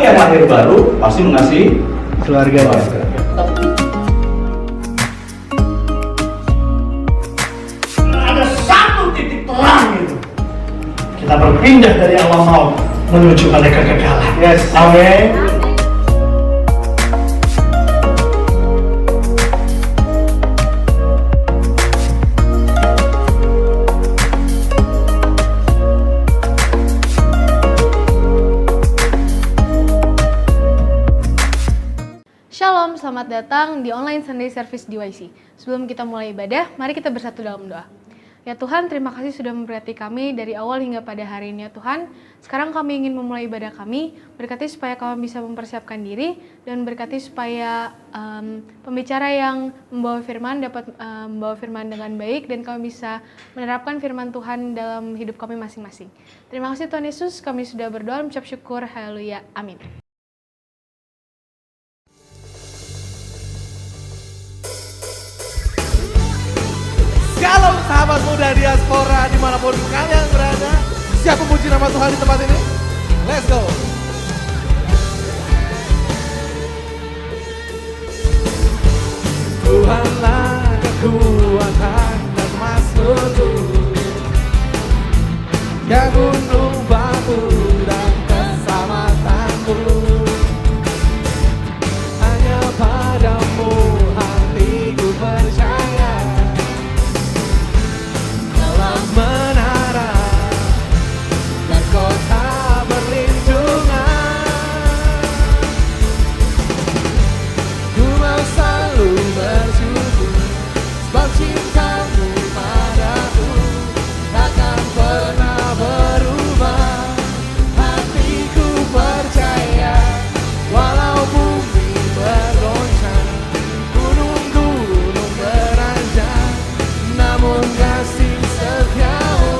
yang lahir baru pasti mengasihi keluarganya. Ada satu titik terang itu. Kita berpindah dari alam maut menuju pada kekekalan. Yes. Amin. Shalom, selamat datang di online Sunday Service DYC. Sebelum kita mulai ibadah, mari kita bersatu dalam doa. Ya Tuhan, terima kasih sudah memberkati kami dari awal hingga pada hari ini ya Tuhan. Sekarang kami ingin memulai ibadah kami, berkati supaya kami bisa mempersiapkan diri, dan berkati supaya pembicara yang membawa firman dapat membawa firman dengan baik, dan kami bisa menerapkan firman Tuhan dalam hidup kami masing-masing. Terima kasih Tuhan Yesus, kami sudah berdoa, mengucap syukur, haleluya, amin. Shalom sahabat muda diaspora dimanapun kalian berada. Siap memuji nama Tuhan di tempat ini? Let's go. Tuhanlah kekuatan dan mazmurku, ya gunung batu dan keselamatanku. Hanya padamu hatiku percaya, menara dan kota berlindungan. Ku mau selalu bersyukur sebab cintamu padaku takkan pernah berubah. Hatiku percaya walau bumi bergoncang, gunung-gunung beranjak, namun kasih setiamu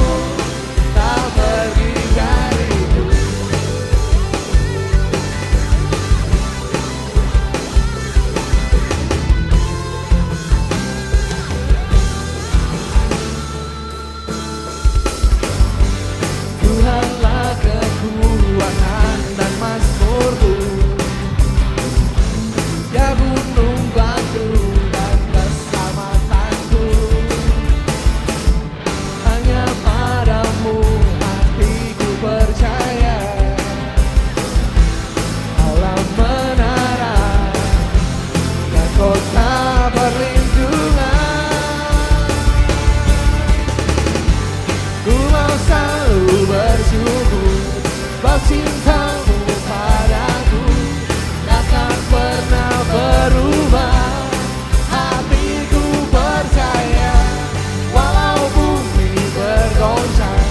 tak pergi dariku. Tuhanlah kekuatan dan mazmurku, ya gunung batu dan keselamatanku. Hanya padamu hatiku percaya, alam menara dan kota perlindungan. Ku mau selalu bersyukur sebab cintamu padaku takkan pernah berubah. Hatiku percaya walau bumi bergoncang,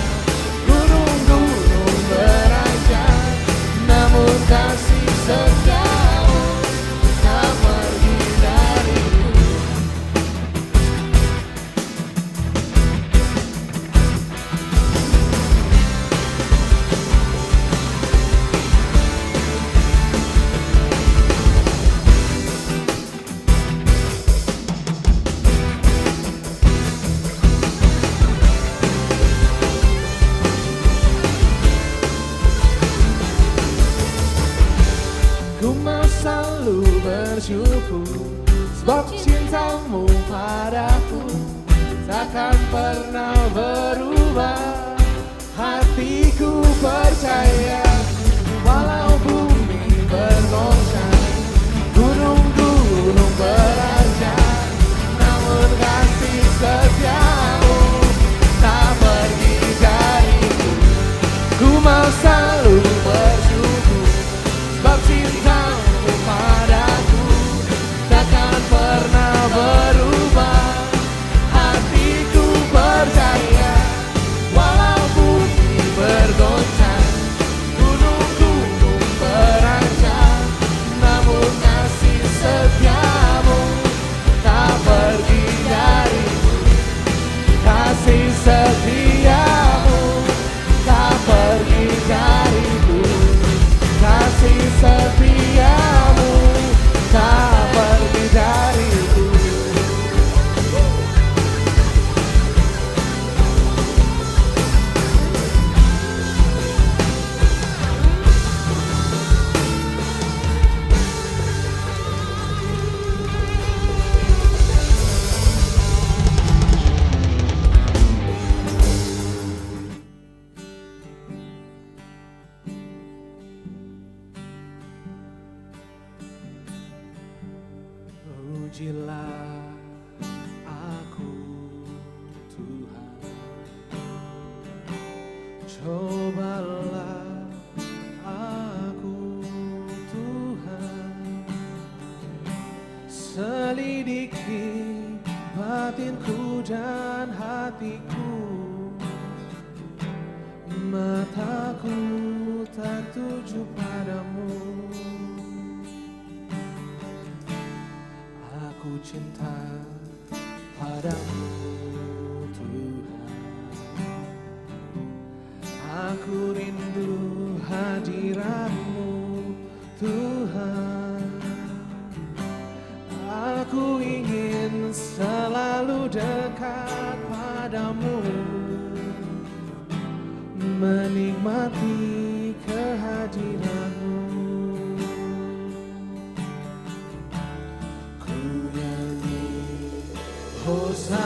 gunung-gunung beranjak, namun kasih setiamu tak pergi dariku. Ku mau selalu bersyukur sebab cintamu padaku takkan pernah berubah. Hatiku percaya walau bumi bergoncang, gunung-gunung beranjak, namun kasih setiamu tak pergi dariku. Ku mau selalu bersyukur sebab cintamu padaku takkan pernah berubah. Hatiku percaya walau bumi bergoncang, gunung-gunung beranjak, namun kasih setiamu tak pergi dariku. Kasih setiamu tak pergi dariku. Kasih setiamu tak pergi dariku. dan hatiku, mataku tertuju padamu. Aku cinta padamu Tuhan, aku rindu hadiratmu Tuhan. Aku ingin selalu dekat padamu, menikmati kehadiranmu. Ku nyanyi Hosana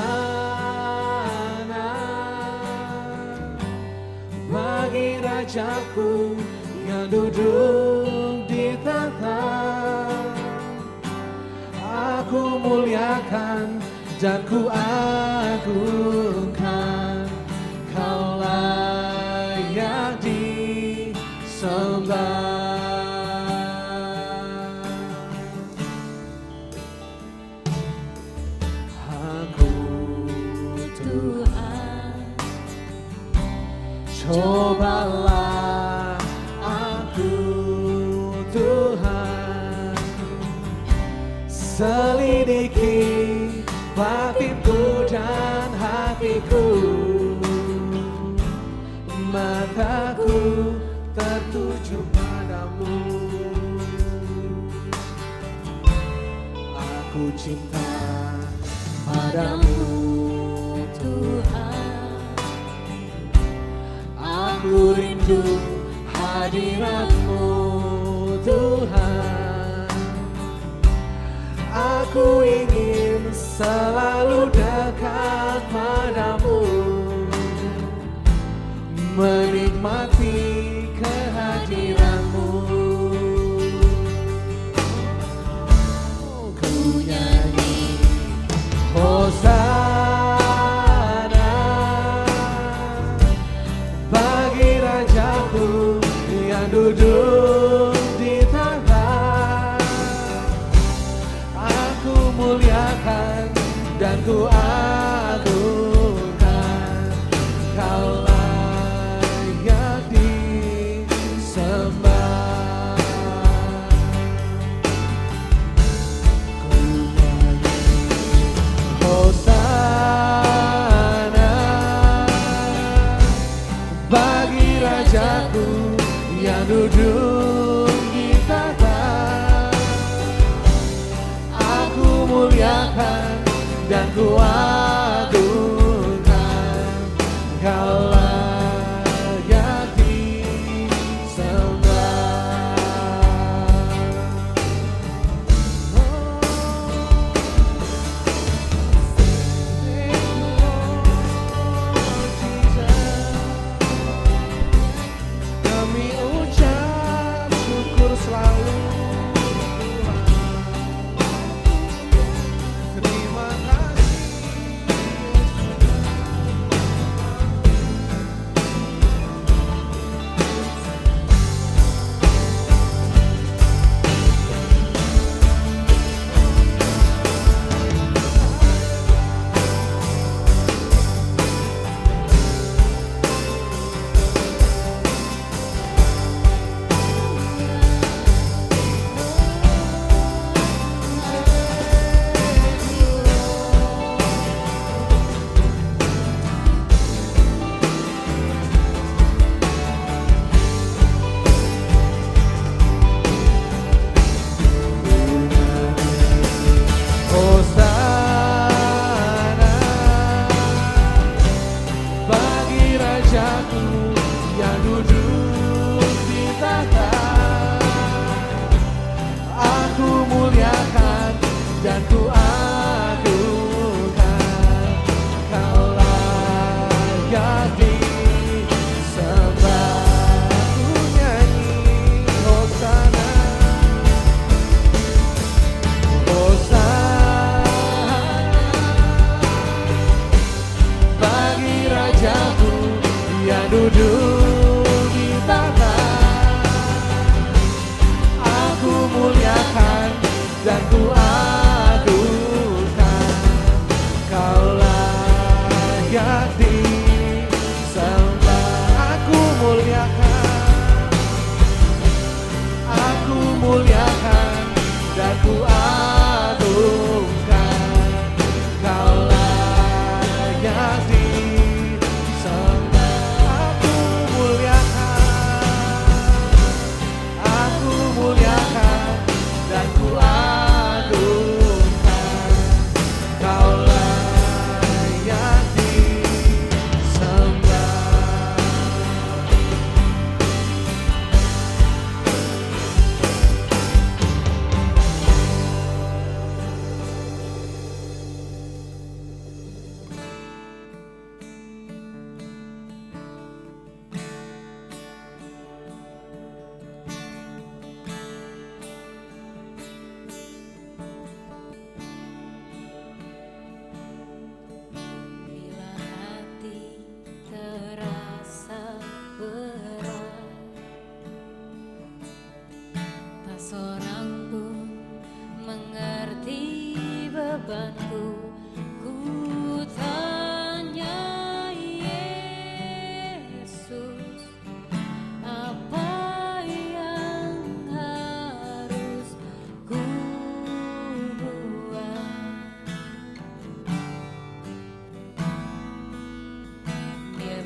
bagi Rajaku yang duduk di tahta. Aku muliakan dan ku agungkan, Kau layak disembah. Aku Tuhan, cobalah aku Tuhan, selidiki batinku dan hatiku, mataku tertuju padamu. Aku cinta padamu Tuhan, aku rindu hadiratmu Tuhan. Aku ingin selalu dekat padamu, menikmati kehadiranmu. Ku nyanyi Hosana bagi Rajaku yang duduk di tahta. Aku muliakan dan ku agungkan, Kau layak disembah. Ku nyanyi Hosana bagi Rajaku yang duduk di tahta. Aku muliakan dan ku agungkan, Kau layak disembah. Kami ucap syukur selalu. Terima kasih. Hosana bagi Rajaku yang duduk di tahta. Aku muliakan dan ku agungkan, Kau layak disembah. Ku nyanyi Hosana, bagi Rajaku yang duduk di tahta. Aku muliakan dan ku agungkan, Kau layak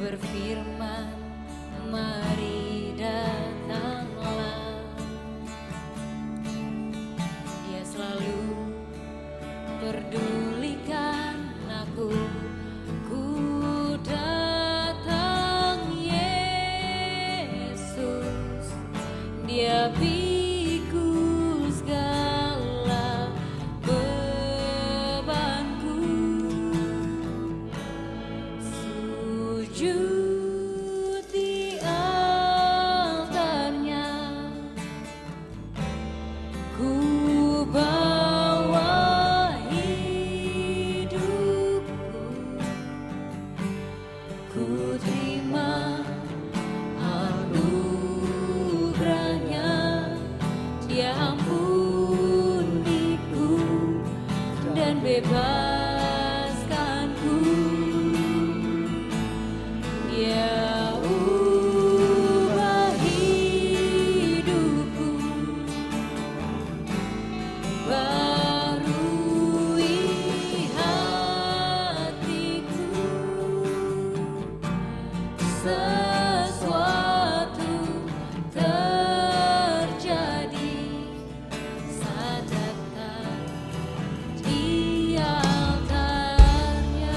berfirman, mari datanglah. Dia selalu pedulikan aku. Ku datang Yesus, Dia pikul segala bebanku. Sujud di altarnya, ku bawa hidupku, ku terima anugerahnya. Dia ampuniku dan bebaskanku. Dia ubah hidupku, barui hatiku. Sesuatu terjadi saat datang di altarnya.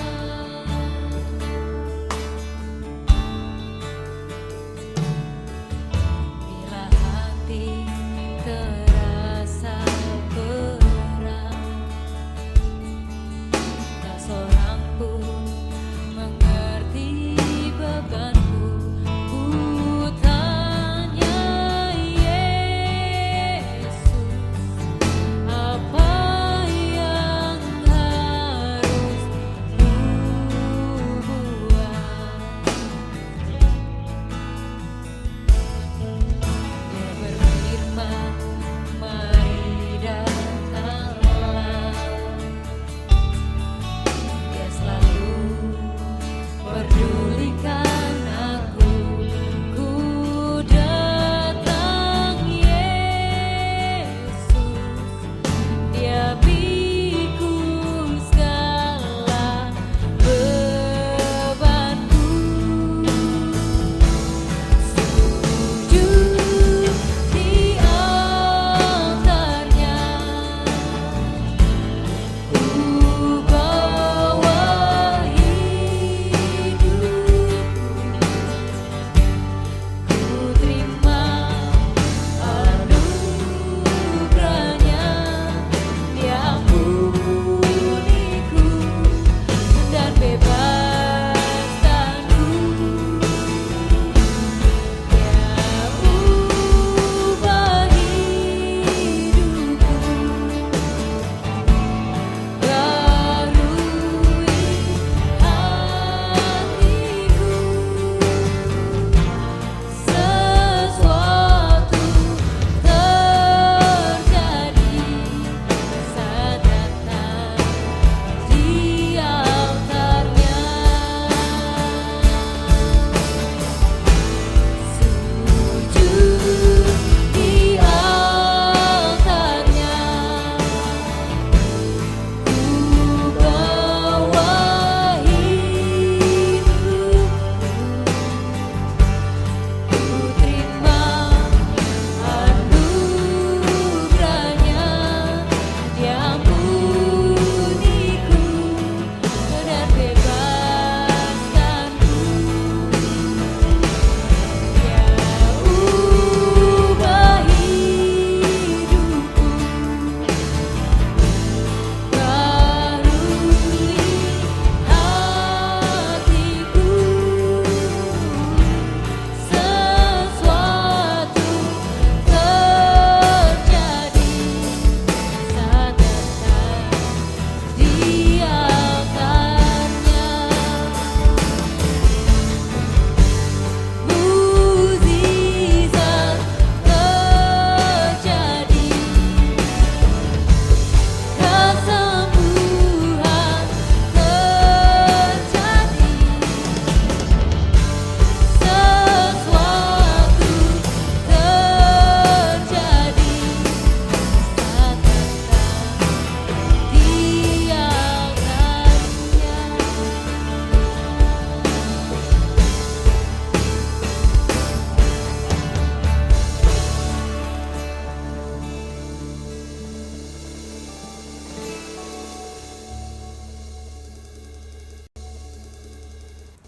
Bila hati terasa berat, tak seorang pun mengerti bebanku.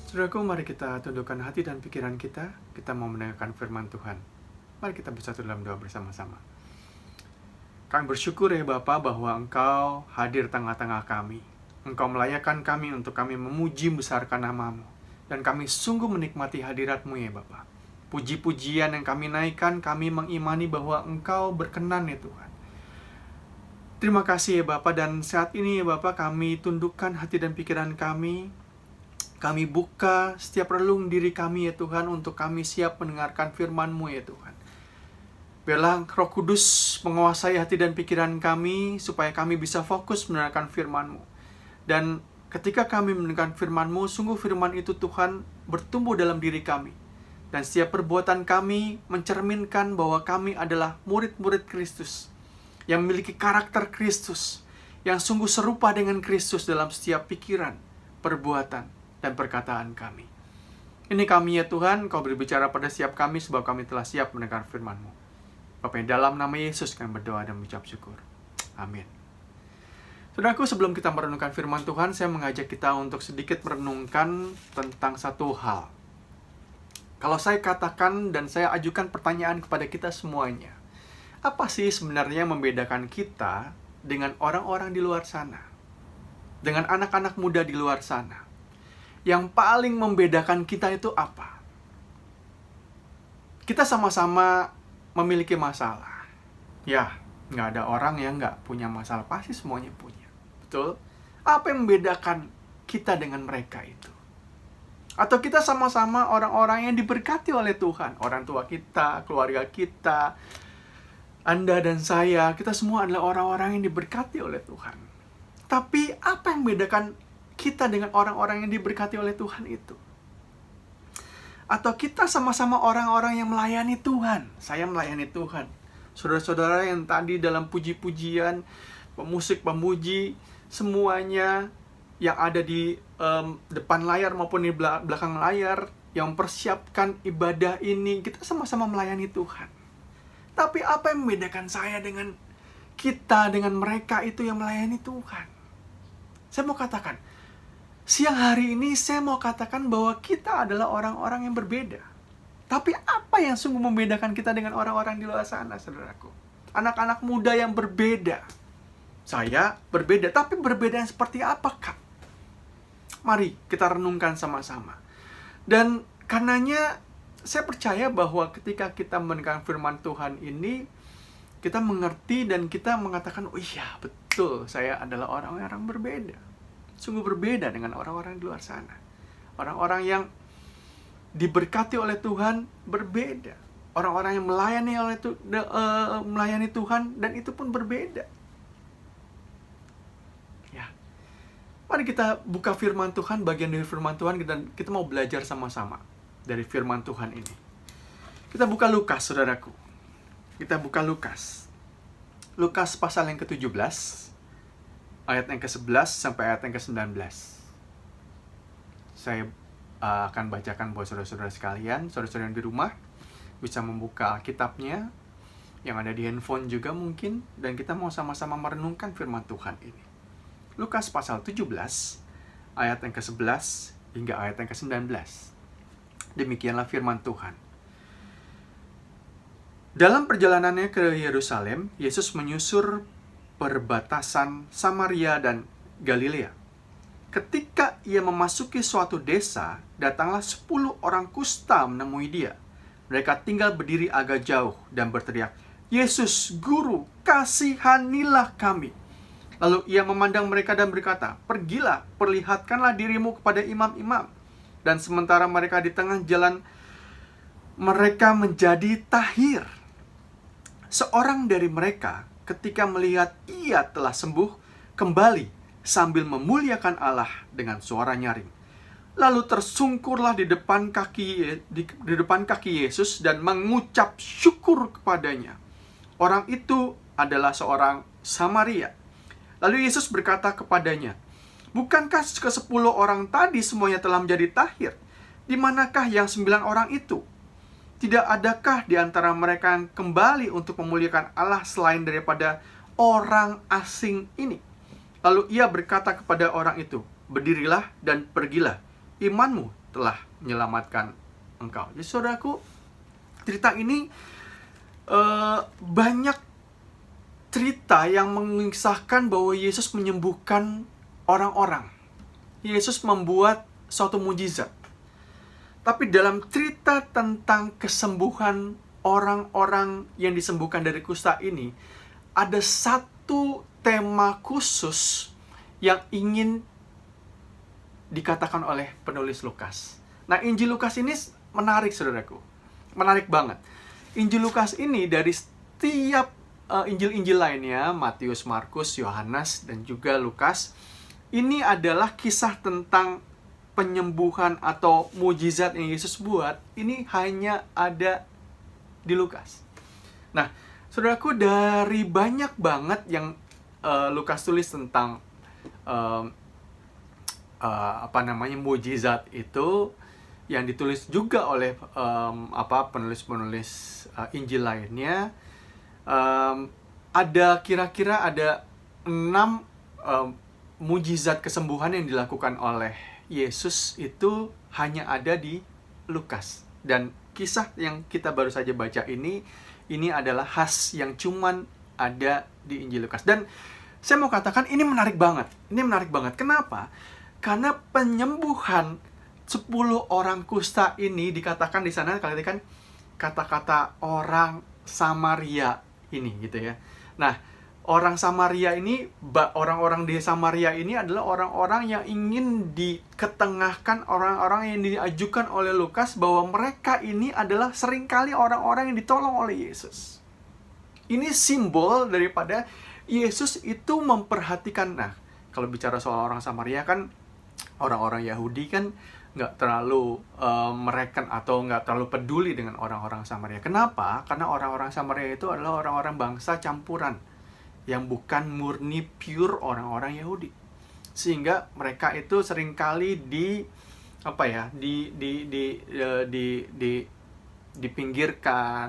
Saudaraku, mari kita tundukkan hati dan pikiran kita. Kita mau mendengarkan firman Tuhan. Mari kita bersatu dalam doa bersama-sama. Kami bersyukur ya Bapa bahwa Engkau hadir tengah-tengah kami. Engkau melayakkan kami untuk kami memuji besarkan nama-Mu. Dan kami sungguh menikmati hadirat-Mu ya Bapa. Puji-pujian yang kami naikkan, kami mengimani bahwa Engkau berkenan ya Tuhan. Terima kasih ya Bapa, dan saat ini ya Bapa kami tundukkan hati dan pikiran kami. Kami buka setiap relung diri kami ya Tuhan untuk kami siap mendengarkan firman-Mu ya Tuhan. Biarlah Roh Kudus menguasai hati dan pikiran kami supaya kami bisa fokus mendengarkan firman-Mu. Dan ketika kami mendengarkan firman-Mu, sungguh firman itu Tuhan bertumbuh dalam diri kami. Dan setiap perbuatan kami mencerminkan bahwa kami adalah murid-murid Kristus yang memiliki karakter Kristus, yang sungguh serupa dengan Kristus dalam setiap pikiran, perbuatan, dan perkataan kami. Ini kami ya Tuhan, Kau berbicara pada setiap kami sebab kami telah siap mendengar firman-Mu. Bapa, dalam nama Yesus kami berdoa dan mengucap syukur. Amin. Saudaraku, sebelum kita merenungkan firman Tuhan, saya mengajak kita untuk sedikit merenungkan tentang satu hal. Kalau saya katakan dan saya ajukan pertanyaan kepada kita semuanya, apa sih sebenarnya yang membedakan kita dengan orang-orang di luar sana? Dengan anak-anak muda di luar sana? Yang paling membedakan kita itu apa? Kita sama-sama memiliki masalah. Ya, nggak ada orang yang nggak punya masalah. Pasti semuanya punya. Betul? Apa yang membedakan kita dengan mereka itu? Atau kita sama-sama orang-orang yang diberkati oleh Tuhan. Orang tua kita, keluarga kita, Anda dan saya, kita semua adalah orang-orang yang diberkati oleh Tuhan. Tapi apa yang membedakan kita dengan orang-orang yang diberkati oleh Tuhan itu? Atau kita sama-sama orang-orang yang melayani Tuhan. Saya melayani Tuhan. Saudara-saudara yang tadi dalam puji-pujian, pemusik, pemuji, semuanya yang ada di depan layar maupun di belakang layar, yang mempersiapkan ibadah ini, kita sama-sama melayani Tuhan. Tapi apa yang membedakan saya dengan kita, dengan mereka itu yang melayani Tuhan? Saya mau katakan, siang hari ini saya mau katakan bahwa kita adalah orang-orang yang berbeda. Tapi apa yang sungguh membedakan kita dengan orang-orang di luar sana, saudaraku? Anak-anak muda yang berbeda. Saya berbeda, tapi berbeda yang seperti apakah? Mari kita renungkan sama-sama. Dan karenanya saya percaya bahwa ketika kita mendengar firman Tuhan ini, kita mengerti dan kita mengatakan, oh iya betul, saya adalah orang-orang berbeda. Sungguh berbeda dengan orang-orang di luar sana. Orang-orang yang diberkati oleh Tuhan berbeda. Orang-orang yang melayani Tuhan dan itu pun berbeda. Ya. Mari kita buka firman Tuhan, bagian dari firman Tuhan, dan kita mau belajar sama-sama dari firman Tuhan ini. Kita buka Lukas, saudaraku. Kita buka Lukas. Lukas pasal yang ke-17. Ayat yang ke-11 sampai ayat yang ke-19. Saya akan bacakan buat saudara-saudara sekalian. Saudara-saudara yang di rumah bisa membuka Alkitabnya, yang ada di handphone juga mungkin. Dan kita mau sama-sama merenungkan firman Tuhan ini. Lukas pasal 17, ayat yang ke-11 hingga ayat yang ke-19. Demikianlah firman Tuhan. Dalam perjalanannya ke Yerusalem, Yesus menyusur perbatasan Samaria dan Galilea. Ketika ia memasuki suatu desa, datanglah 10 orang kusta menemui dia. Mereka tinggal berdiri agak jauh dan berteriak, "Yesus, Guru, kasihanilah kami." Lalu ia memandang mereka dan berkata, "Pergilah, perlihatkanlah dirimu kepada imam-imam." Dan sementara mereka di tengah jalan, mereka menjadi tahir. Seorang dari mereka, ketika melihat ia telah sembuh, kembali sambil memuliakan Allah dengan suara nyaring. Lalu tersungkurlah di depan kaki Yesus dan mengucap syukur kepadanya. Orang itu adalah seorang Samaria. Lalu Yesus berkata kepadanya, "Bukankah ke-10 orang tadi semuanya telah menjadi tahir? Di manakah yang 9 orang itu? Tidak adakah di antara mereka yang kembali untuk memuliakan Allah selain daripada orang asing ini?" Lalu ia berkata kepada orang itu, "Berdirilah dan pergilah. Imanmu telah menyelamatkan engkau. Jadi saudaraku, cerita ini banyak cerita yang mengisahkan bahwa Yesus menyembuhkan orang-orang. Yesus membuat suatu mujizat. Tapi dalam cerita tentang kesembuhan orang-orang yang disembuhkan dari kusta ini, ada satu tema khusus yang ingin dikatakan oleh penulis Lukas. Nah, Injil Lukas ini menarik, saudaraku. Menarik banget. Injil Lukas ini dari setiap Injil-Injil lainnya, Matius, Markus, Yohanes, dan juga Lukas, ini adalah kisah tentang penyembuhan atau mujizat yang Yesus buat. Ini hanya ada di Lukas. Nah, saudaraku, dari banyak banget yang Lukas tulis tentang mujizat itu, yang ditulis juga oleh penulis-penulis Injil lainnya, ada kira-kira ada 6 mujizat kesembuhan yang dilakukan oleh Yesus itu hanya ada di Lukas. Dan kisah yang kita baru saja baca ini adalah khas yang cuman ada di Injil Lukas. Dan saya mau katakan ini menarik banget. Ini menarik banget. Kenapa? Karena penyembuhan 10 orang kusta ini dikatakan di sana, kan kata-kata orang Samaria ini gitu ya. Nah, orang Samaria ini, orang-orang di Samaria ini adalah orang-orang yang ingin diketengahkan, orang-orang yang diajukan oleh Lukas bahwa mereka ini adalah seringkali orang-orang yang ditolong oleh Yesus. Ini simbol daripada Yesus itu memperhatikan. Nah, kalau bicara soal orang Samaria kan, orang-orang Yahudi kan nggak terlalu mereken atau nggak terlalu peduli dengan orang-orang Samaria. Kenapa? Karena orang-orang Samaria itu adalah orang-orang bangsa campuran yang bukan murni pure orang-orang Yahudi, sehingga mereka itu seringkali dipinggirkan,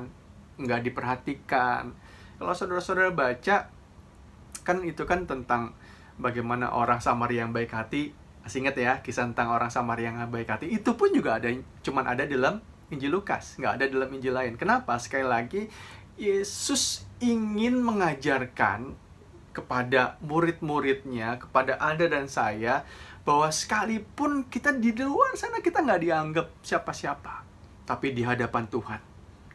nggak diperhatikan. Kalau saudara-saudara baca, kan itu kan tentang bagaimana orang Samaria yang baik hati. Masih ingat ya kisah tentang orang Samaria yang baik hati? Itu pun juga cuman ada dalam Injil Lukas, nggak ada dalam Injil lain. Kenapa? Sekali lagi, Yesus ingin mengajarkan kepada murid-muridnya, kepada Anda dan saya, bahwa sekalipun kita di luar sana kita nggak dianggap siapa-siapa, tapi di hadapan Tuhan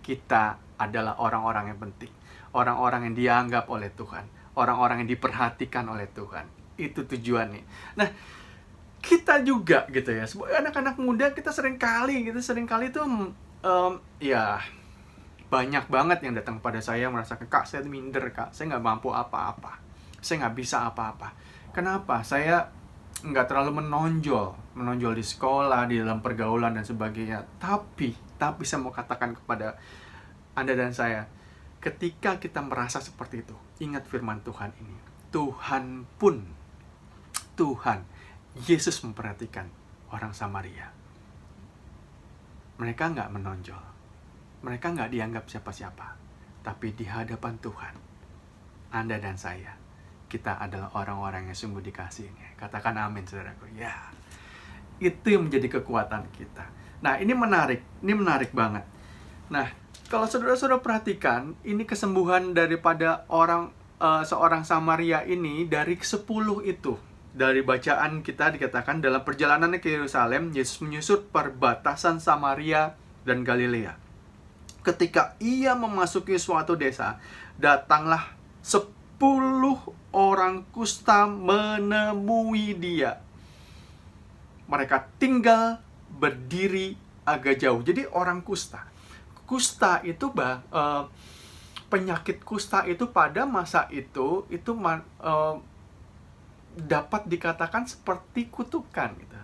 kita adalah orang-orang yang penting, orang-orang yang dianggap oleh Tuhan, orang-orang yang diperhatikan oleh Tuhan. Itu tujuannya. Nah, kita juga gitu ya, sebagai anak-anak muda, kita seringkali tuh banyak banget yang datang pada saya merasakan, "Kak, saya minder, Kak. Saya nggak mampu apa-apa. Saya nggak bisa apa-apa." Kenapa? Saya nggak terlalu menonjol di sekolah, di dalam pergaulan dan sebagainya. Tapi saya mau katakan kepada Anda dan saya, ketika kita merasa seperti itu, ingat firman Tuhan ini. Yesus memperhatikan orang Samaria. Mereka nggak menonjol. Mereka nggak dianggap siapa-siapa. Tapi di hadapan Tuhan, Anda dan saya, kita adalah orang-orang yang sungguh dikasihinya. Katakan amin, saudaraku. Ya, itu yang menjadi kekuatan kita. Nah, ini menarik banget. Nah, kalau saudara-saudara perhatikan, ini kesembuhan daripada seorang Samaria ini dari 10 itu. Dari bacaan kita dikatakan dalam perjalanannya ke Yerusalem, Yesus menyusur perbatasan Samaria dan Galilea. Ketika ia memasuki suatu desa, datanglah 10 orang kusta menemui dia. Mereka tinggal berdiri agak jauh. Jadi orang kusta itu penyakit kusta itu pada masa itu dapat dikatakan seperti kutukan gitu.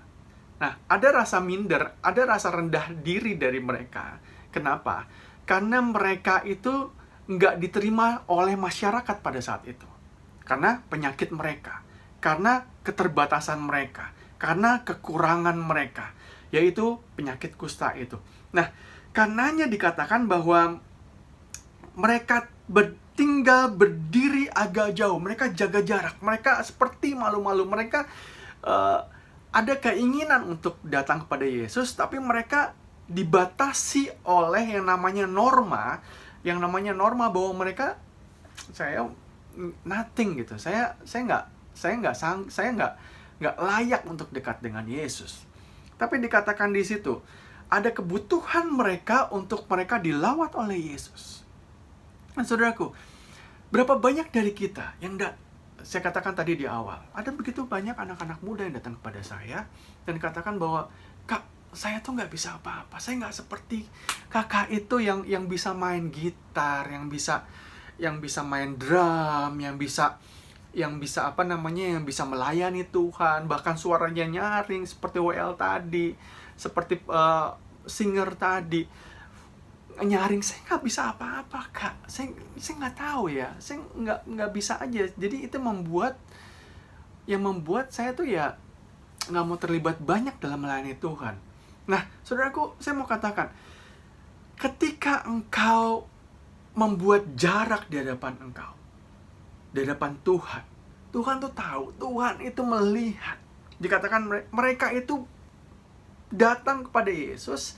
Nah, ada rasa minder, ada rasa rendah diri dari mereka. Kenapa? Karena mereka itu nggak diterima oleh masyarakat pada saat itu. Karena penyakit mereka, karena keterbatasan mereka, karena kekurangan mereka, yaitu penyakit kusta itu. Nah, karenanya dikatakan bahwa mereka tinggal berdiri agak jauh, mereka jaga jarak, mereka seperti malu-malu, mereka ada keinginan untuk datang kepada Yesus, tapi mereka dibatasi oleh yang namanya norma, bahwa mereka, saya nothing gitu, saya nggak layak untuk dekat dengan Yesus. Tapi dikatakan di situ ada kebutuhan mereka untuk mereka dilawat oleh Yesus. Dan saudaraku, berapa banyak dari kita yang saya katakan tadi di awal, ada begitu banyak anak-anak muda yang datang kepada saya dan katakan bahwa, "Kak, saya tuh nggak bisa apa-apa. Saya nggak seperti kakak itu yang bisa main gitar, yang bisa main drum, yang bisa melayani Tuhan, bahkan suaranya nyaring seperti WL tadi, seperti singer tadi, nyaring." Saya nggak bisa apa-apa, Kak. Saya nggak tahu ya. Saya nggak bisa aja. Jadi itu membuat saya tuh ya nggak mau terlibat banyak dalam melayani Tuhan. Nah, saudaraku, saya mau katakan, ketika engkau membuat jarak di hadapan engkau, di hadapan Tuhan, Tuhan tuh tahu, Tuhan itu melihat. Dikatakan mereka itu datang kepada Yesus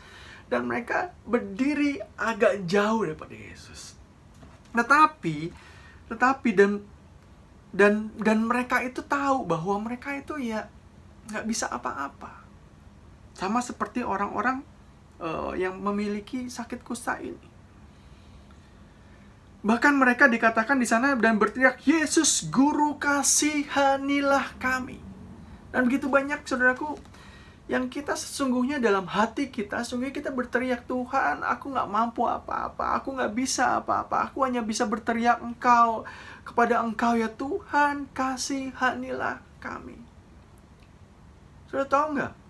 dan mereka berdiri agak jauh daripada Yesus. Tetapi mereka itu tahu bahwa mereka itu ya nggak bisa apa-apa. Sama seperti orang-orang yang memiliki sakit kusta ini. Bahkan mereka dikatakan di sana dan berteriak, "Yesus, Guru, kasihanilah kami." Dan begitu banyak, saudaraku, yang kita sesungguhnya dalam hati kita, sesungguhnya kita berteriak, "Tuhan, aku nggak mampu apa-apa, aku nggak bisa apa-apa, aku hanya bisa berteriak kepada Engkau ya Tuhan, kasihanilah kami." Sudah tahu nggak?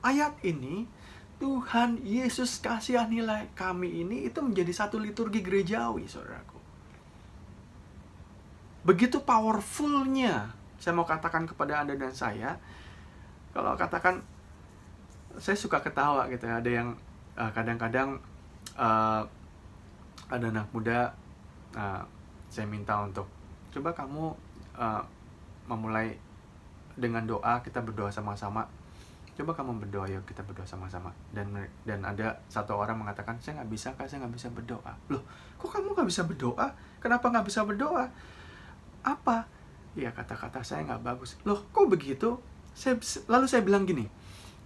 Ayat ini, Tuhan Yesus kasihanilah kami ini, itu menjadi satu liturgi gerejawi, saudaraku. Begitu powerfulnya, saya mau katakan kepada Anda dan saya, kalau katakan, saya suka ketawa gitu ya, ada yang kadang-kadang ada anak muda, saya minta untuk, coba kamu memulai dengan doa, kita berdoa sama-sama. Coba kamu berdoa, yuk kita berdoa sama-sama. Dan ada satu orang mengatakan, "Saya nggak bisa, Kak, saya nggak bisa berdoa." Loh, kok kamu nggak bisa berdoa? Kenapa nggak bisa berdoa? Apa? Ya, kata-kata saya nggak bagus. Loh, kok begitu? Lalu saya bilang gini,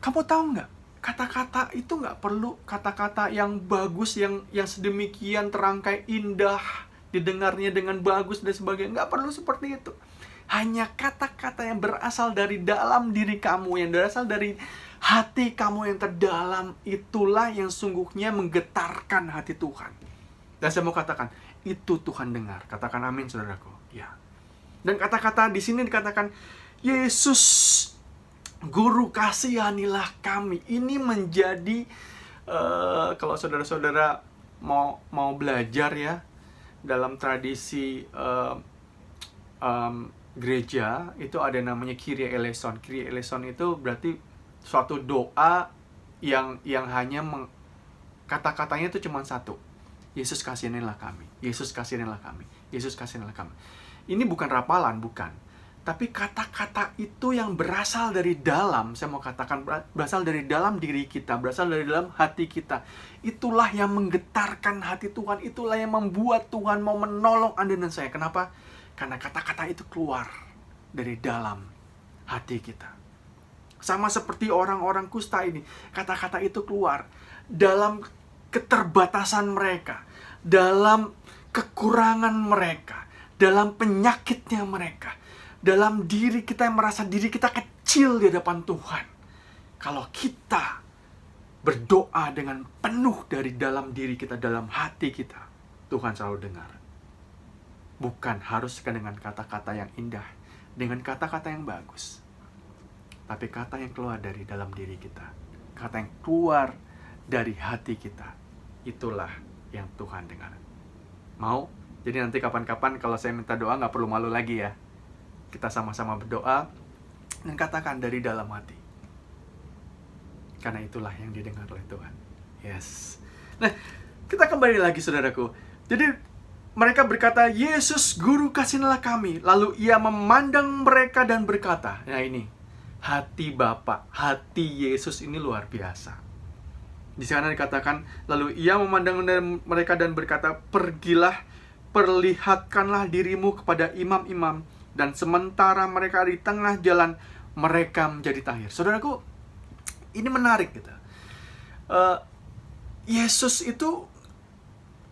kamu tahu nggak? Kata-kata itu nggak perlu kata-kata yang bagus, yang sedemikian terangkai indah, didengarnya dengan bagus dan sebagainya. Nggak perlu seperti itu. Hanya kata-kata yang berasal dari dalam diri kamu, yang berasal dari hati kamu yang terdalam, itulah yang sungguhnya menggetarkan hati Tuhan. Dan saya mau katakan, itu Tuhan dengar. Katakan amin, saudaraku. Ya. Dan kata-kata di sini dikatakan, "Yesus, Guru, kasihanilah kami." Ini menjadi, kalau saudara-saudara mau belajar ya, dalam tradisi gereja, itu ada namanya Kyrie eleison. Kyrie eleison itu berarti suatu doa yang hanya kata-katanya itu cuma satu. Yesus kasihanilah kami. Yesus kasihanilah kami. Yesus kasihanilah kami. Ini bukan rapalan, bukan. Tapi kata-kata itu yang berasal dari dalam, saya mau katakan berasal dari dalam diri kita, berasal dari dalam hati kita. Itulah yang menggetarkan hati Tuhan. Itulah yang membuat Tuhan mau menolong Anda dan saya. Kenapa? Karena kata-kata itu keluar dari dalam hati kita. Sama seperti orang-orang kusta ini. Kata-kata itu keluar dalam keterbatasan mereka, dalam kekurangan mereka, dalam penyakitnya mereka, dalam diri kita yang merasa diri kita kecil di hadapan Tuhan. Kalau kita berdoa dengan penuh dari dalam diri kita, dalam hati kita, Tuhan selalu dengar. Bukan harus dengan kata-kata yang indah, dengan kata-kata yang bagus, tapi kata yang keluar dari dalam diri kita, kata yang keluar dari hati kita, itulah yang Tuhan dengar. Mau? Jadi nanti kapan-kapan kalau saya minta doa nggak perlu malu lagi ya. Kita sama-sama berdoa dan katakan dari dalam hati. Karena itulah yang didengar oleh Tuhan. Yes. Nah, kita kembali lagi, saudaraku. Jadi mereka berkata, "Yesus, Guru, kasihanilah kami." Lalu ia memandang mereka dan berkata, nah ini, hati Bapa, hati Yesus ini luar biasa. Di sana dikatakan, lalu ia memandang mereka dan berkata, pergilah, perlihatkanlah dirimu kepada imam-imam. Dan sementara mereka di tengah jalan, mereka menjadi tahir. Saudaraku, ini menarik gitu. Yesus itu,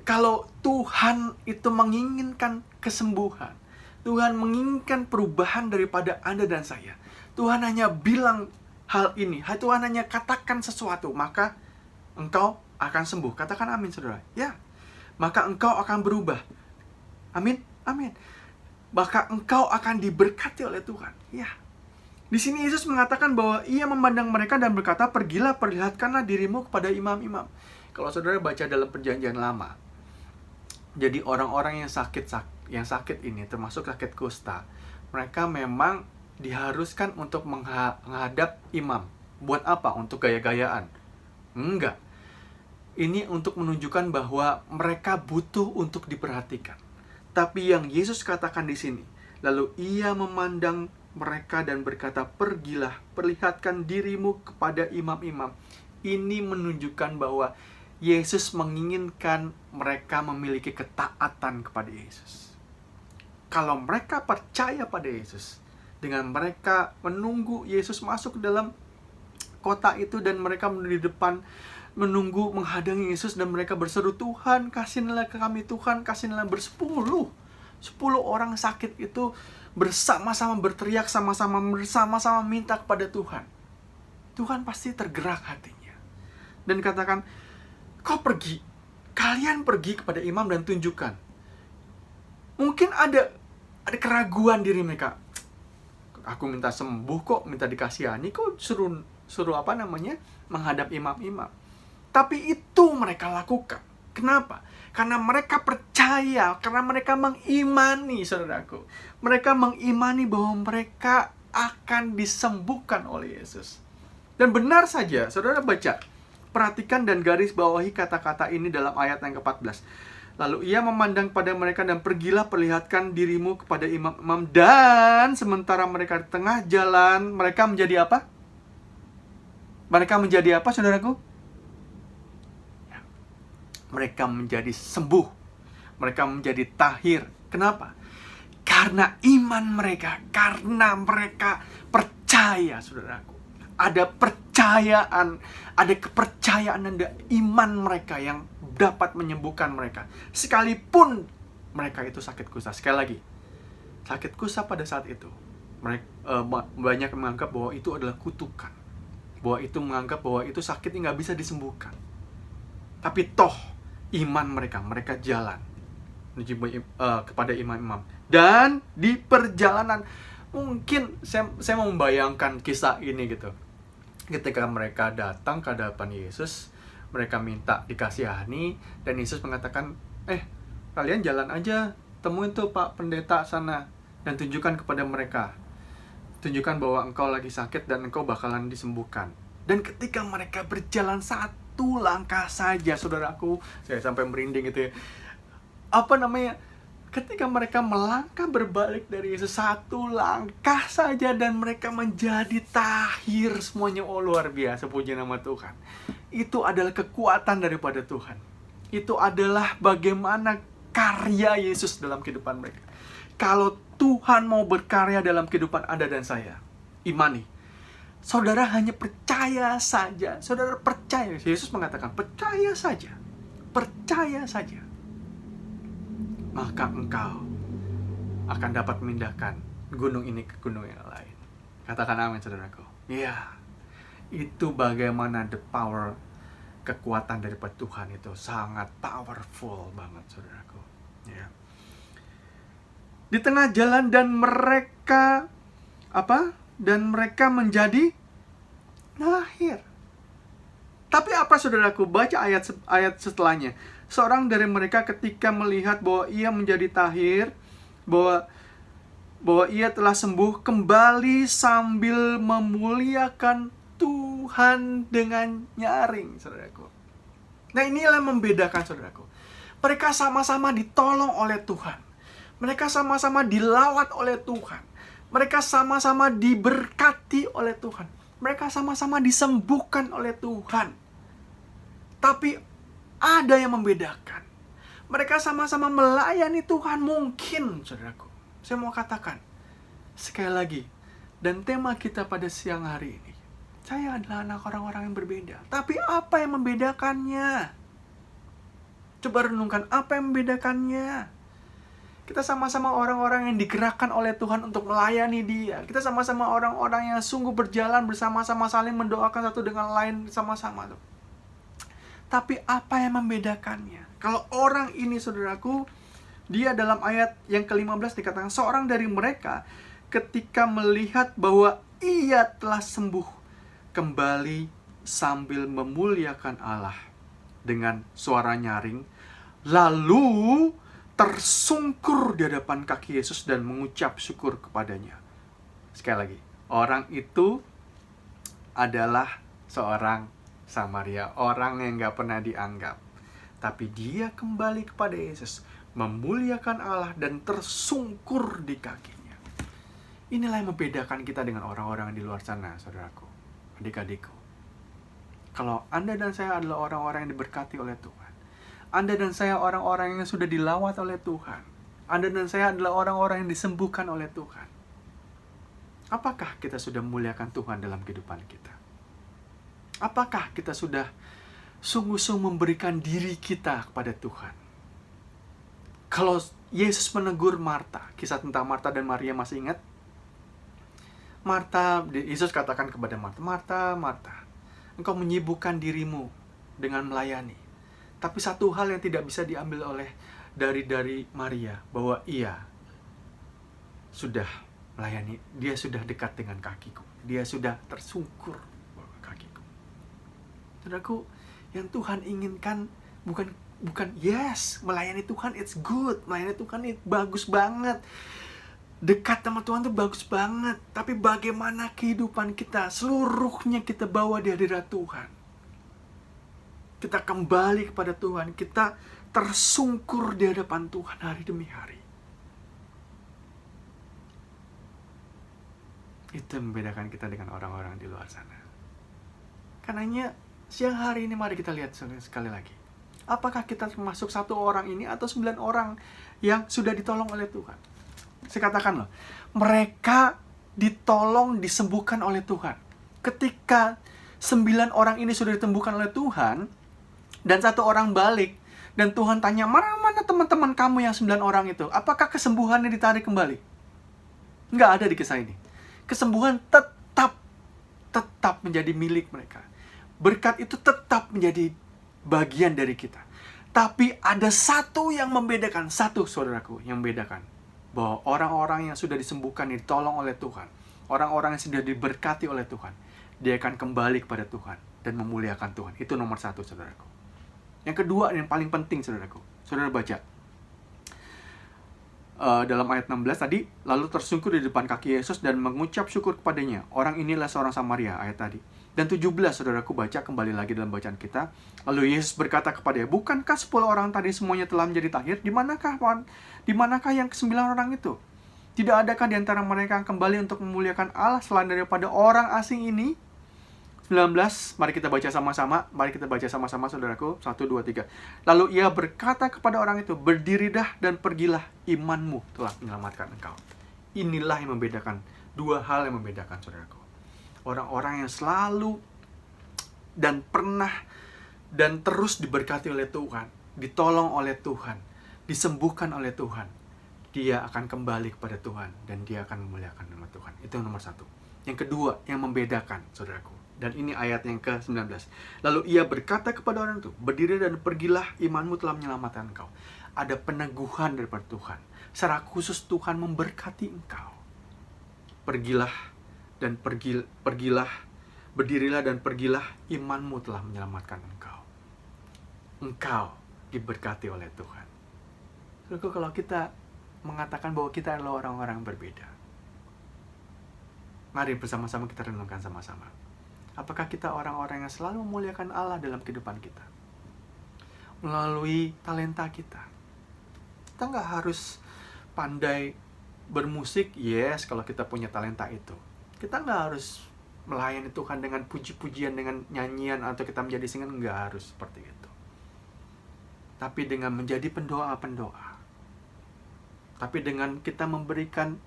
kalau Tuhan itu menginginkan kesembuhan, Tuhan menginginkan perubahan daripada Anda dan saya, Tuhan hanya bilang hal ini, Tuhan hanya katakan sesuatu, maka engkau akan sembuh. Katakan amin, saudara. Ya, maka engkau akan berubah. Amin, amin. Maka engkau akan diberkati oleh Tuhan. Ya. Di sini Yesus mengatakan bahwa ia memandang mereka dan berkata, pergilah, perlihatkanlah dirimu kepada imam-imam. Kalau saudara baca dalam perjanjian lama, jadi orang-orang yang sakit ini, termasuk sakit kusta, mereka memang diharuskan untuk menghadap imam. Buat apa? Untuk gaya-gayaan? Enggak. Ini untuk menunjukkan bahwa mereka butuh untuk diperhatikan. Tapi yang Yesus katakan di sini, lalu ia memandang mereka dan berkata, pergilah, perlihatkan dirimu kepada imam-imam. Ini menunjukkan bahwa Yesus menginginkan mereka memiliki ketaatan kepada Yesus. Kalau mereka percaya pada Yesus, dengan mereka menunggu Yesus masuk ke dalam kota itu, dan mereka di depan menunggu menghadangi Yesus, dan mereka berseru, Tuhan kasihlah ke kami, Tuhan kasihlah. 10 orang sakit itu bersama-sama berteriak, sama-sama minta kepada Tuhan. Tuhan pasti tergerak hatinya dan katakan, kalian pergi kepada imam dan tunjukkan. Mungkin ada keraguan diri mereka, aku minta sembuh kok, minta dikasihani kok, suruh menghadap imam-imam. Tapi itu mereka lakukan. Kenapa? Karena mereka percaya, karena mereka mengimani, saudaraku. Mereka mengimani bahwa mereka akan disembuhkan oleh Yesus. Dan benar saja, saudara baca, perhatikan dan garis bawahi kata-kata ini dalam ayat yang ke-14. Lalu ia memandang pada mereka dan pergilah, perlihatkan dirimu kepada imam-imam. Dan sementara mereka di tengah jalan, mereka menjadi apa? Mereka menjadi apa, saudaraku? Mereka menjadi sembuh. Mereka menjadi tahir. Kenapa? Karena iman mereka. Karena mereka percaya, saudaraku. Ada percayaan, ada kepercayaan dan ada iman mereka yang dapat menyembuhkan mereka. Sekalipun mereka itu sakit kusta. Sekali lagi, sakit kusta pada saat itu, mereka banyak menganggap bahwa itu adalah kutukan. Bahwa itu menganggap bahwa itu sakit yang nggak bisa disembuhkan. Tapi toh, iman mereka jalan kepada imam-imam. Dan di perjalanan, mungkin saya mau membayangkan kisah ini gitu. Ketika mereka datang ke hadapan Yesus, mereka minta dikasihani, dan Yesus mengatakan, kalian jalan aja, temuin tuh Pak Pendeta sana, dan tunjukkan kepada mereka. Tunjukkan bahwa engkau lagi sakit dan engkau bakalan disembuhkan. Dan ketika mereka berjalan satu langkah saja, saudaraku, saya sampai merinding gitu ya. Ketika mereka melangkah berbalik dari Yesus satu langkah saja, dan mereka menjadi tahir semuanya. Oh, luar biasa, puji nama Tuhan. Itu adalah kekuatan daripada Tuhan. Itu adalah bagaimana karya Yesus dalam kehidupan mereka. Kalau Tuhan mau berkarya dalam kehidupan Anda dan saya, imani. Saudara hanya percaya saja. Saudara percaya. Yesus mengatakan, percaya saja. Percaya saja. Maka engkau akan dapat memindahkan gunung ini ke gunung yang lain. Katakan amin, saudaraku. Iya. Itu bagaimana the power, kekuatan daripada Tuhan itu sangat powerful banget, saudaraku. Ya. Di tengah jalan dan mereka Dan mereka menjadi lahir. Tapi apa, saudaraku? Baca ayat setelahnya. Seorang dari mereka ketika melihat bahwa ia menjadi tahir, bahwa ia telah sembuh, kembali sambil memuliakan Tuhan dengan nyaring, saudaraku. Nah, inilah yang membedakan, saudaraku. Mereka sama-sama ditolong oleh Tuhan. Mereka sama-sama dilawat oleh Tuhan. Mereka sama-sama diberkati oleh Tuhan. Mereka sama-sama disembuhkan oleh Tuhan. Tapi ada yang membedakan. Mereka sama-sama melayani Tuhan mungkin, saudaraku. Saya mau katakan sekali lagi, dan tema kita pada siang hari ini, saya adalah anak orang-orang yang berbeda. Tapi apa yang membedakannya? Coba renungkan apa yang membedakannya. Kita sama-sama orang-orang yang digerakkan oleh Tuhan untuk melayani Dia. Kita sama-sama orang-orang yang sungguh berjalan bersama-sama, saling mendoakan satu dengan lain sama-sama. Tapi apa yang membedakannya? Kalau orang ini, saudaraku, dia dalam ayat yang ke-15 dikatakan, seorang dari mereka ketika melihat bahwa ia telah sembuh, kembali sambil memuliakan Allah dengan suara nyaring, lalu tersungkur di hadapan kaki Yesus dan mengucap syukur kepadanya. Sekali lagi, orang itu adalah seorang Samaria, orang yang gak pernah dianggap. Tapi dia kembali kepada Yesus, memuliakan Allah dan tersungkur di kakinya. Inilah yang membedakan kita dengan orang-orang di luar sana, saudaraku, adik-adikku. Kalau Anda dan saya adalah orang-orang yang diberkati oleh Tuhan, Anda dan saya orang-orang yang sudah dilawat oleh Tuhan, Anda dan saya adalah orang-orang yang disembuhkan oleh Tuhan, apakah kita sudah memuliakan Tuhan dalam kehidupan kita? Apakah kita sudah sungguh-sungguh memberikan diri kita kepada Tuhan? Kalau Yesus menegur Marta, kisah tentang Marta dan Maria masih ingat? Yesus katakan kepada Marta, Marta, Marta, engkau menyibukkan dirimu dengan melayani. Tapi satu hal yang tidak bisa diambil oleh dari Maria, bahwa ia sudah melayani, dia sudah dekat dengan kakiku, dia sudah tersungkur bawah kakiku. Saudaraku, yang Tuhan inginkan bukan yes, melayani Tuhan it's good, melayani Tuhan itu bagus banget, dekat sama Tuhan itu bagus banget. Tapi bagaimana kehidupan kita, seluruhnya kita bawa di hadirat Tuhan. Kita kembali kepada Tuhan, kita tersungkur di hadapan Tuhan hari demi hari. Itu yang membedakan kita dengan orang-orang di luar sana. Karenanya siang hari ini mari kita lihat sekali lagi. Apakah kita termasuk satu orang ini atau 9 orang yang sudah ditolong oleh Tuhan? Saya katakan loh, mereka ditolong, disembuhkan oleh Tuhan. Ketika 9 orang ini sudah disembuhkan oleh Tuhan, dan 1 orang balik, dan Tuhan tanya, mana teman-teman kamu yang 9 orang itu? Apakah kesembuhannya ditarik kembali? Nggak ada di kisah ini. Kesembuhan tetap menjadi milik mereka. Berkat itu tetap menjadi bagian dari kita. Tapi ada satu yang membedakan, satu saudaraku yang membedakan, bahwa orang-orang yang sudah disembuhkan, ditolong oleh Tuhan, orang-orang yang sudah diberkati oleh Tuhan, dia akan kembali kepada Tuhan dan memuliakan Tuhan. Itu nomor 1, saudaraku. Yang kedua, yang paling penting, saudaraku, saudara baca dalam ayat 16 tadi, lalu tersungkur di depan kaki Yesus dan mengucap syukur kepadanya. Orang inilah seorang Samaria, ayat tadi. Dan 17, saudaraku, baca kembali lagi dalam bacaan kita. Lalu Yesus berkata kepadanya, bukankah 10 orang tadi semuanya telah menjadi tahir? Di manakah yang ke-9 orang itu? Tidak adakah di antara mereka yang kembali untuk memuliakan Allah selain daripada orang asing ini? 19, mari kita baca sama-sama, saudaraku. 1, 2, 3. Lalu ia berkata kepada orang itu, berdirilah dan pergilah, imanmu telah menyelamatkan engkau. Inilah yang membedakan, 2 hal yang membedakan, saudaraku. Orang-orang yang selalu dan pernah dan terus diberkati oleh Tuhan, ditolong oleh Tuhan, disembuhkan oleh Tuhan, dia akan kembali kepada Tuhan dan dia akan memuliakan nama Tuhan. Itu yang nomor 1. Yang kedua, yang membedakan, saudaraku. Dan ini ayat yang ke-19. Lalu ia berkata kepada orang itu, berdiri dan pergilah, imanmu telah menyelamatkan engkau. Ada peneguhan daripada Tuhan. Secara khusus Tuhan memberkati engkau. Pergilah dan pergilah, berdirilah dan pergilah, imanmu telah menyelamatkan engkau. Engkau diberkati oleh Tuhan. Lalu kalau kita mengatakan bahwa kita adalah orang-orang yang berbeda, mari bersama-sama kita renungkan sama-sama. Apakah kita orang-orang yang selalu memuliakan Allah dalam kehidupan kita? Melalui talenta kita. Kita nggak harus pandai bermusik, yes, kalau kita punya talenta itu. Kita nggak harus melayani Tuhan dengan puji-pujian, dengan nyanyian, atau kita menjadi singer, nggak harus seperti itu. Tapi dengan menjadi pendoa-pendoa. Tapi dengan kita memberikan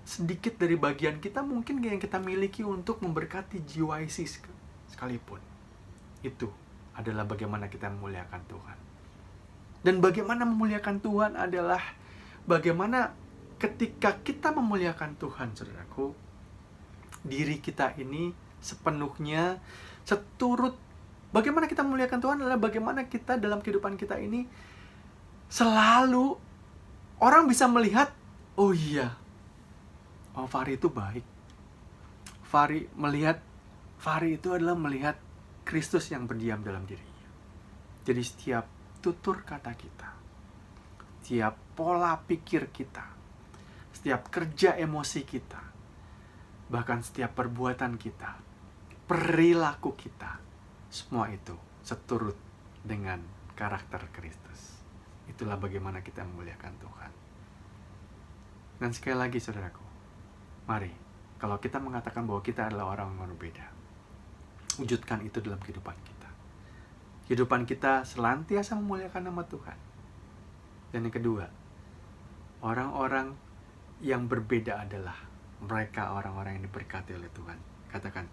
sedikit dari bagian kita mungkin yang kita miliki untuk memberkati GYC sekalipun. Itu adalah bagaimana kita memuliakan Tuhan. Dan bagaimana memuliakan Tuhan adalah bagaimana ketika kita memuliakan Tuhan, saudaraku, diri kita ini sepenuhnya seturut. Bagaimana kita memuliakan Tuhan adalah bagaimana kita dalam kehidupan kita ini selalu orang bisa melihat, oh iya, oh Fahri itu baik. Fahri itu adalah melihat Kristus yang berdiam dalam dirinya. Jadi setiap tutur kata kita, setiap pola pikir kita, setiap kerja emosi kita, bahkan setiap perbuatan kita, perilaku kita, semua itu seturut dengan karakter Kristus. Itulah bagaimana kita memuliakan Tuhan. Dan sekali lagi, saudaraku, mari, kalau kita mengatakan bahwa kita adalah orang yang berbeda, wujudkan itu dalam kehidupan kita. Kehidupan kita senantiasa memuliakan nama Tuhan. Dan yang kedua, orang-orang yang berbeda adalah mereka orang-orang yang diberkati oleh Tuhan. Katakan,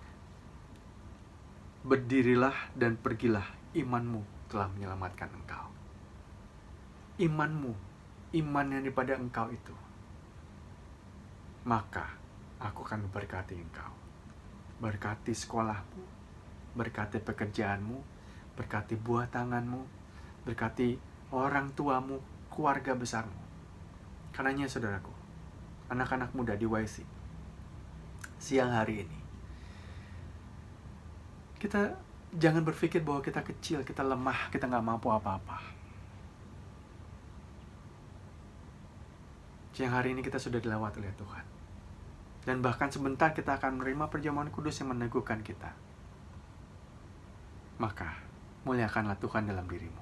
berdirilah dan pergilah, imanmu telah menyelamatkan engkau. Imanmu, iman yang daripada engkau itu, maka aku akan memberkati engkau. Berkati sekolahmu, berkati pekerjaanmu, berkati buah tanganmu, berkati orang tuamu, keluarga besarmu. Karenanya, saudaraku, anak-anak muda di YC, siang hari ini, kita jangan berpikir bahwa kita kecil, kita lemah, kita nggak mampu apa-apa. Siang hari ini kita sudah dilawat oleh Tuhan. Dan bahkan sebentar kita akan menerima perjamuan kudus yang meneguhkan kita. Maka, muliakanlah Tuhan dalam dirimu.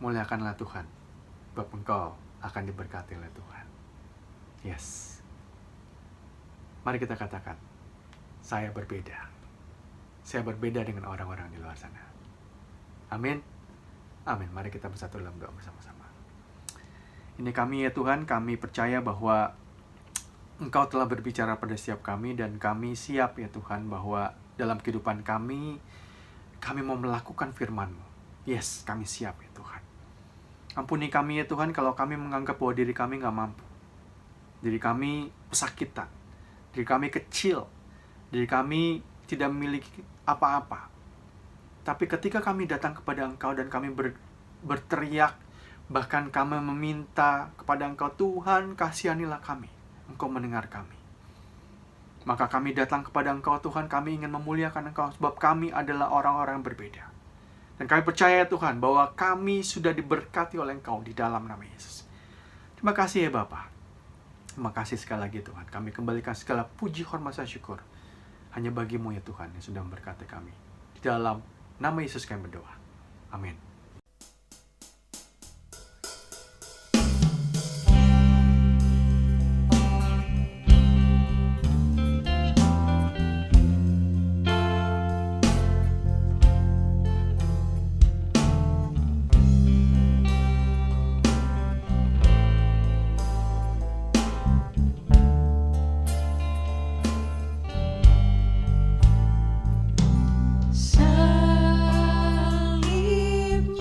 Muliakanlah Tuhan, sebab engkau akan diberkati oleh Tuhan. Yes. Mari kita katakan, saya berbeda. Saya berbeda dengan orang-orang di luar sana. Amin. Amin. Mari kita bersatu dalam doa bersama-sama. Ini kami ya Tuhan, kami percaya bahwa Engkau telah berbicara pada setiap kami, dan kami siap ya Tuhan bahwa dalam kehidupan kami mau melakukan firman-Mu. Yes, kami siap ya Tuhan. Ampuni kami ya Tuhan kalau kami menganggap bahwa diri kami nggak mampu. Diri kami pesakitan. Diri kami kecil. Diri kami tidak memiliki apa-apa. Tapi ketika kami datang kepada Engkau dan kami berteriak, bahkan kami meminta kepada Engkau, Tuhan kasihanilah kami. Engkau mendengar kami. Maka kami datang kepada Engkau Tuhan, kami ingin memuliakan Engkau sebab kami adalah orang-orang yang berbeda. Dan kami percaya Tuhan bahwa kami sudah diberkati oleh Engkau di dalam nama Yesus. Terima kasih ya Bapa. Terima kasih sekali lagi Tuhan. Kami kembalikan segala puji, hormat, dan syukur hanya bagi-Mu ya Tuhan yang sudah memberkati kami. Di dalam nama Yesus kami berdoa. Amin. Salibmu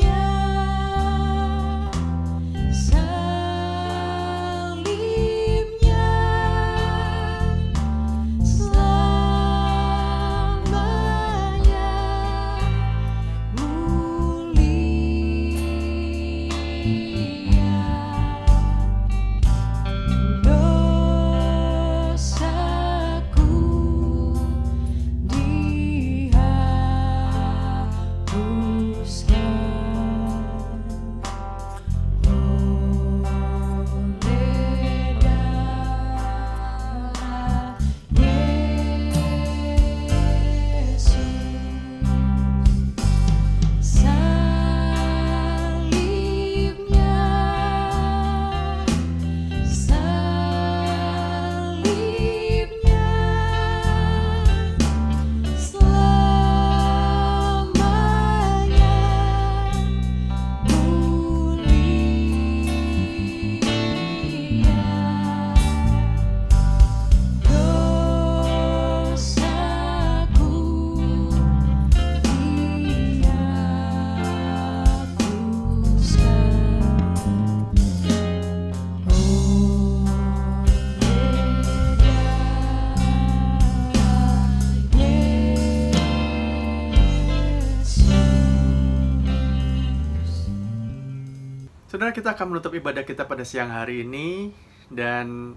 Saudara, kita akan menutup ibadah kita pada siang hari ini. Dan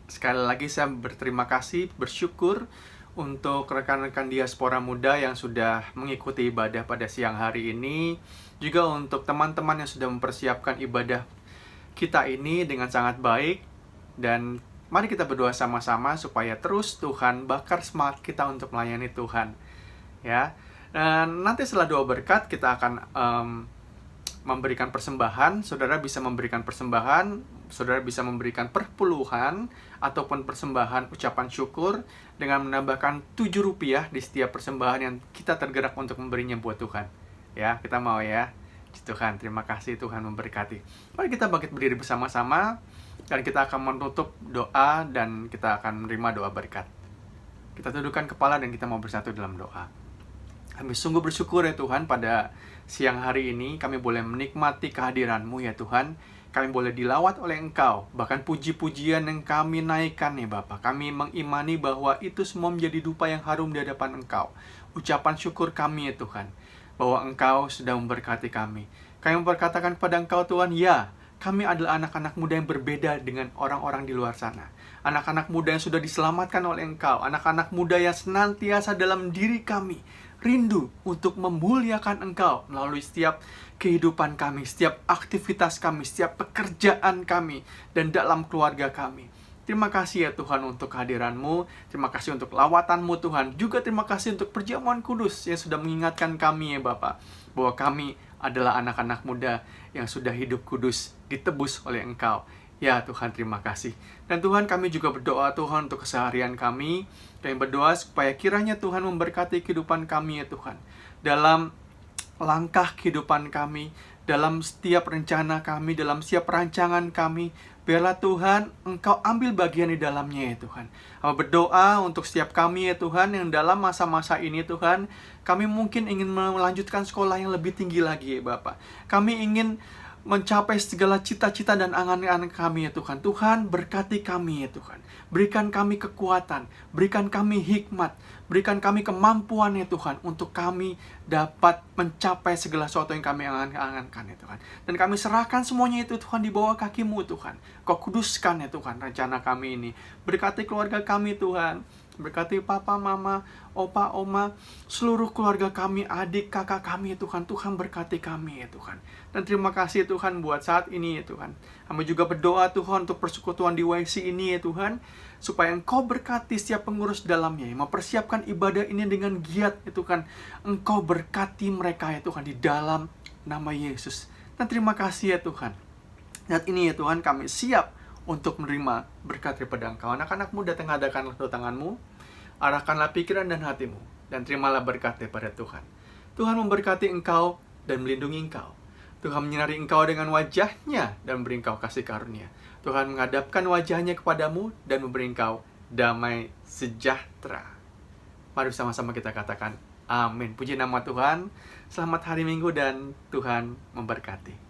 sekali lagi saya berterima kasih, bersyukur untuk rekan-rekan diaspora muda yang sudah mengikuti ibadah pada siang hari ini. Juga untuk teman-teman yang sudah mempersiapkan ibadah kita ini dengan sangat baik. Dan mari kita berdoa sama-sama supaya terus Tuhan bakar semangat kita untuk melayani Tuhan. Ya. Dan nanti setelah doa berkat kita akan memberikan persembahan. Saudara bisa memberikan persembahan, saudara bisa memberikan perpuluhan ataupun persembahan ucapan syukur dengan menambahkan Rp7 di setiap persembahan yang kita tergerak untuk memberinya buat Tuhan. Ya, kita mau ya. Tuhan, terima kasih, Tuhan memberkati. Mari kita bangkit berdiri bersama-sama dan kita akan menutup doa dan kita akan menerima doa berkat. Kita tundukkan kepala dan kita mau bersatu dalam doa. Kami sungguh bersyukur ya Tuhan, pada siang hari ini kami boleh menikmati kehadiran-Mu ya Tuhan. Kami boleh dilawat oleh Engkau, bahkan puji-pujian yang kami naikkan ya Bapa. Kami mengimani bahwa itu semua menjadi dupa yang harum di hadapan Engkau. Ucapan syukur kami ya Tuhan, bahwa Engkau sudah memberkati kami. Kami berkatakan kepada Engkau Tuhan, ya, kami adalah anak-anak muda yang berbeda dengan orang-orang di luar sana. Anak-anak muda yang sudah diselamatkan oleh Engkau. Anak-anak muda yang senantiasa dalam diri kami rindu untuk memuliakan Engkau melalui setiap kehidupan kami, setiap aktivitas kami, setiap pekerjaan kami, dan dalam keluarga kami. Terima kasih ya Tuhan untuk kehadiran-Mu, terima kasih untuk lawatan-Mu Tuhan, juga terima kasih untuk perjamuan kudus yang sudah mengingatkan kami ya Bapa, bahwa kami adalah anak-anak muda yang sudah hidup kudus, ditebus oleh Engkau. Ya Tuhan, terima kasih. Dan Tuhan, kami juga berdoa Tuhan untuk keseharian kami. Kami berdoa supaya kiranya Tuhan memberkati kehidupan kami ya Tuhan. Dalam langkah kehidupan kami, dalam setiap rencana kami, dalam setiap rancangan kami. Biarlah Tuhan, Engkau ambil bagian di dalamnya ya Tuhan. Kami berdoa untuk setiap kami ya Tuhan, yang dalam masa-masa ini Tuhan, kami mungkin ingin melanjutkan sekolah yang lebih tinggi lagi ya Bapak. Kami ingin mencapai segala cita-cita dan angan-angan kami ya Tuhan. Tuhan, berkati kami ya Tuhan. Berikan kami kekuatan, berikan kami hikmat, berikan kami kemampuan ya Tuhan, untuk kami dapat mencapai segala sesuatu yang kami angan-angankan ya Tuhan. Dan kami serahkan semuanya itu Tuhan di bawah kaki-Mu Tuhan. Kau kuduskan ya Tuhan rencana kami ini. Berkati keluarga kami Tuhan. Berkati papa, mama, opa, oma, seluruh keluarga kami, adik, kakak kami ya Tuhan. Tuhan berkati kami ya Tuhan. Dan terima kasih Tuhan buat saat ini ya Tuhan. Kami juga berdoa Tuhan untuk persekutuan di YC ini ya Tuhan, supaya Engkau berkati setiap pengurus dalamnya, yang mempersiapkan ibadah ini dengan giat ya Tuhan. Engkau berkati mereka ya Tuhan, di dalam nama Yesus. Dan terima kasih ya Tuhan. Saat ini ya Tuhan, kami siap untuk menerima berkat daripada Engkau. Anak-anak muda, tengadahkanlah tangan-Mu, arahkanlah pikiran dan hatimu, dan terimalah berkat daripada Tuhan. Tuhan memberkati engkau dan melindungi engkau. Tuhan menyinari engkau dengan wajah-Nya dan memberi engkau kasih karunia. Tuhan menghadapkan wajah-Nya kepadamu dan memberi engkau damai sejahtera. Mari sama-sama kita katakan amin. Puji nama Tuhan. Selamat hari Minggu dan Tuhan memberkati.